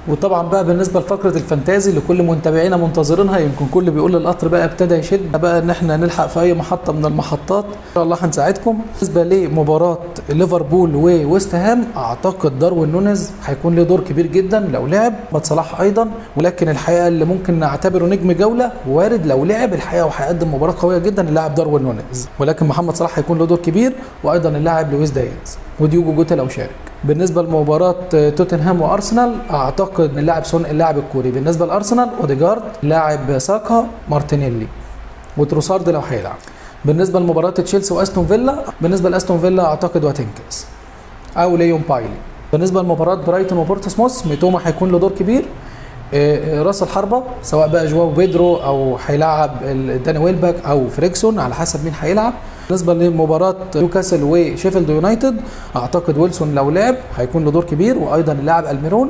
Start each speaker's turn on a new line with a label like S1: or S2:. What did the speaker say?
S1: وطبعا بقى بالنسبه لفقره الفانتازي اللي كل متابعينا منتظرينها، يمكن كل بيقول القطر بقى ابتدى يشد بقى ان احنا نلحق في اي محطه من المحطات، ان شاء الله هنساعدكم. بالنسبه لمباراه ليفربول وويست هام، اعتقد داروين نونيز هيكون له دور كبير جدا لو لعب، محمد صلاح ايضا، ولكن الحقيقه اللي ممكن نعتبره نجم جوله وارد لو لعب الحقيقه وهيقدم مباراه قويه جدا اللاعب داروين نونيز، ولكن محمد صلاح هيكون له دور كبير، وايضا اللاعب لويس دياز وديوجو جوتا لو شارك. بالنسبه لمباراه توتنهام وارسنال، اعتقد اللاعب سون اللاعب الكوري. بالنسبه لارسنال اوديجارد، لاعب ساكا، مارتينيلي، وتروسارد لو هيلعب. بالنسبه لمباراه تشيلسي واستون فيلا، بالنسبه لاستون فيلا اعتقد واتنكس او ليون بايلي. بالنسبه لمباراه برايتون وبورتسموث، ميتوما هيكون له دور كبير. راس الحربه سواء بقى جواو بيدرو او هيلعب داني ويلباك او فريكسون على حسب مين هيلعب. بالنسبه لمباراه نيوكاسل وشيفيلد يونايتد، اعتقد ويلسون لو لعب هيكون له دور كبير، وايضا اللاعب الميرون.